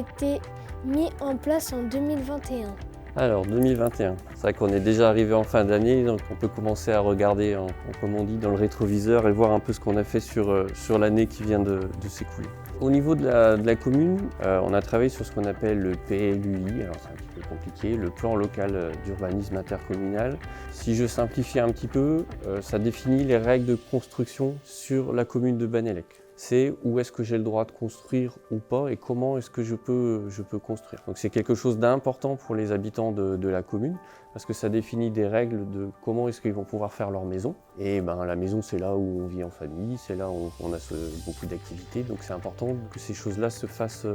été mis en place en 2021? Alors 2021, c'est vrai qu'on est déjà arrivé en fin d'année, donc on peut commencer à regarder, comme on dit, dans le rétroviseur et voir un peu ce qu'on a fait sur l'année qui vient de s'écouler. Au niveau de la commune, on a travaillé sur ce qu'on appelle le PLUI, alors c'est un petit peu compliqué, le plan local d'urbanisme intercommunal. Si je simplifie un petit peu, ça définit les règles de construction sur la commune de Bannelec. C'est où est-ce que j'ai le droit de construire ou pas et comment est-ce que je peux construire. Donc c'est quelque chose d'important pour les habitants de la commune parce que ça définit des règles de comment est-ce qu'ils vont pouvoir faire leur maison. Et la maison, c'est là où on vit en famille, c'est là où on a beaucoup d'activités, donc c'est important que ces choses-là se fassent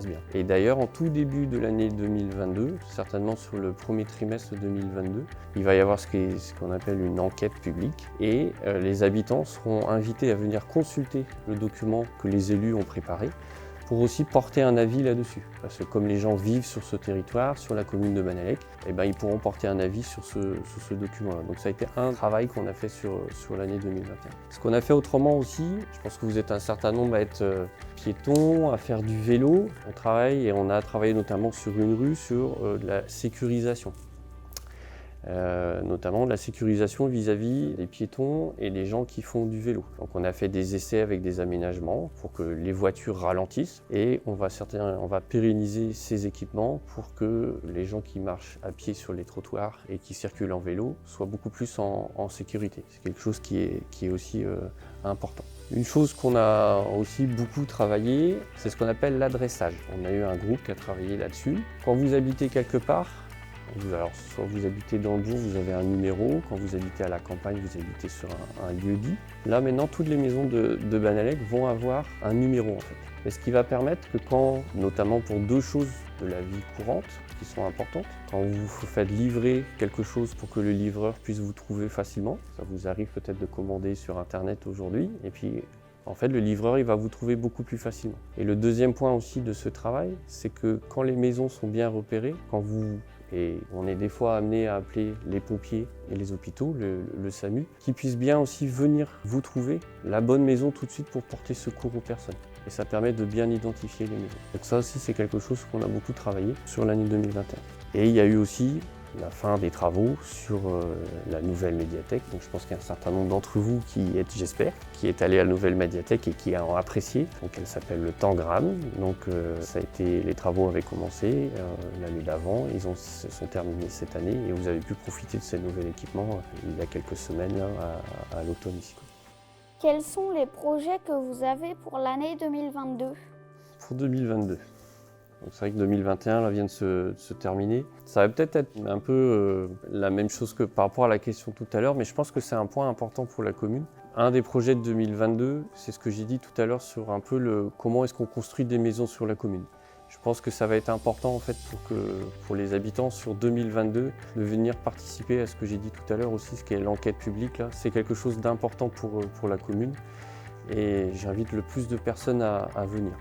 bien. Et d'ailleurs, en tout début de l'année 2022, certainement sur le premier trimestre 2022, il va y avoir ce qu'on appelle une enquête publique et les habitants seront invités à venir consulter le document que les élus ont préparé pour aussi porter un avis là-dessus. Parce que comme les gens vivent sur ce territoire, sur la commune de Bannelec, ils pourront porter un avis sur ce document-là. Donc ça a été un travail qu'on a fait sur l'année 2021. Ce qu'on a fait autrement aussi, je pense que vous êtes un certain nombre à être piétons, à faire du vélo. On a travaillé notamment sur une rue, sur la sécurisation. Notamment de la sécurisation vis-à-vis des piétons et des gens qui font du vélo. Donc on a fait des essais avec des aménagements pour que les voitures ralentissent et on va pérenniser ces équipements pour que les gens qui marchent à pied sur les trottoirs et qui circulent en vélo soient beaucoup plus en sécurité. C'est quelque chose qui est aussi important. Une chose qu'on a aussi beaucoup travaillé, c'est ce qu'on appelle l'adressage. On a eu un groupe qui a travaillé là-dessus. Quand vous habitez quelque part, alors, soit vous habitez dans le bourg, vous avez un numéro. Quand vous habitez à la campagne, vous habitez sur un lieu dit. Là, maintenant, toutes les maisons de Bannelec vont avoir un numéro, en fait. Et ce qui va permettre que notamment pour deux choses de la vie courante, qui sont importantes, quand vous faites livrer quelque chose pour que le livreur puisse vous trouver facilement, ça vous arrive peut-être de commander sur Internet aujourd'hui, et puis en fait, le livreur, il va vous trouver beaucoup plus facilement. Et le deuxième point aussi de ce travail, c'est que quand les maisons sont bien repérées, et on est des fois amené à appeler les pompiers et les hôpitaux, le SAMU, qui puissent bien aussi venir vous trouver la bonne maison tout de suite pour porter secours aux personnes. Et ça permet de bien identifier les maisons. Donc ça aussi, c'est quelque chose qu'on a beaucoup travaillé sur l'année 2021. Et il y a eu aussi la fin des travaux sur la nouvelle médiathèque. Donc je pense qu'il y a un certain nombre d'entre vous j'espère, qui est allé à la nouvelle médiathèque et qui ont apprécié. Donc elle s'appelle le Tangram. Donc les travaux avaient commencé l'année d'avant, ils se sont terminés cette année et vous avez pu profiter de ces nouveaux équipements il y a quelques semaines à l'automne ici. Quels sont les projets que vous avez pour l'année 2022 ? Pour 2022. Donc c'est vrai que 2021 là, vient de se terminer. Ça va peut-être être un peu la même chose que par rapport à la question tout à l'heure, mais je pense que c'est un point important pour la commune. Un des projets de 2022, c'est ce que j'ai dit tout à l'heure sur un peu comment est-ce qu'on construit des maisons sur la commune. Je pense que ça va être important en fait pour les habitants sur 2022 de venir participer à ce que j'ai dit tout à l'heure aussi, ce qui est l'enquête publique. Là, c'est quelque chose d'important pour la commune et j'invite le plus de personnes à venir.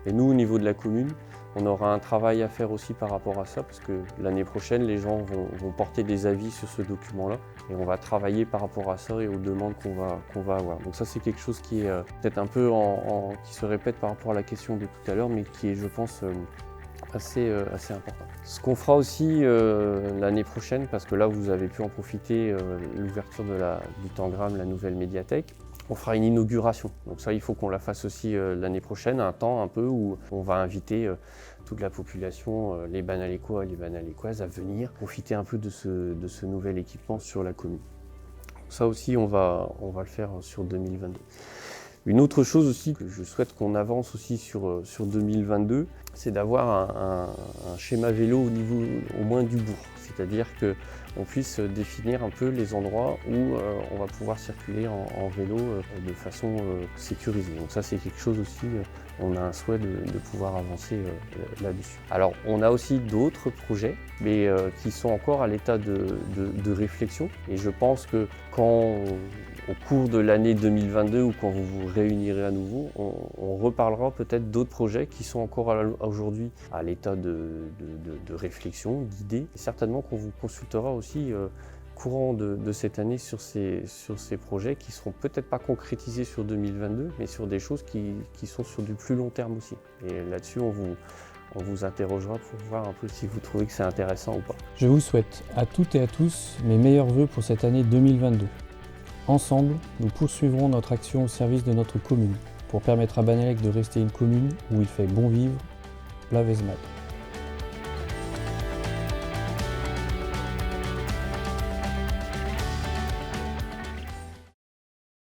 Et nous, au niveau de la commune, on aura un travail à faire aussi par rapport à ça, parce que l'année prochaine, les gens vont porter des avis sur ce document-là, et on va travailler par rapport à ça et aux demandes qu'on va avoir. Donc ça, c'est quelque chose qui est peut-être un peu qui se répète par rapport à la question de tout à l'heure, mais qui est, je pense, assez important. Ce qu'on fera aussi l'année prochaine, parce que là, vous avez pu en profiter, l'ouverture du Tangram, la nouvelle médiathèque, on fera une inauguration. Donc ça, il faut qu'on la fasse aussi l'année prochaine, un temps un peu où on va inviter toute la population, les Bannalécois et les Bannalécoises à venir profiter un peu de ce nouvel équipement sur la commune. Ça aussi, on va le faire sur 2022. Une autre chose aussi que je souhaite qu'on avance aussi sur 2022, c'est d'avoir un schéma vélo au moins du bourg. C'est-à-dire qu'on puisse définir un peu les endroits où on va pouvoir circuler en vélo de façon sécurisée. Donc ça, c'est quelque chose aussi, on a un souhait de pouvoir avancer là-dessus. Alors, on a aussi d'autres projets, mais qui sont encore à l'état de réflexion. Et je pense que au cours de l'année 2022 ou quand vous vous réunirez à nouveau, on reparlera peut-être d'autres projets qui sont encore aujourd'hui à l'état de réflexion, d'idées. Et certainement qu'on vous consultera aussi courant de cette année sur ces projets qui ne seront peut-être pas concrétisés sur 2022, mais sur des choses qui sont sur du plus long terme aussi. Et là-dessus, on vous interrogera pour voir un peu si vous trouvez que c'est intéressant ou pas. Je vous souhaite à toutes et à tous mes meilleurs vœux pour cette année 2022. Ensemble, nous poursuivrons notre action au service de notre commune pour permettre à Bannalec de rester une commune où il fait bon vivre, Blavezmad.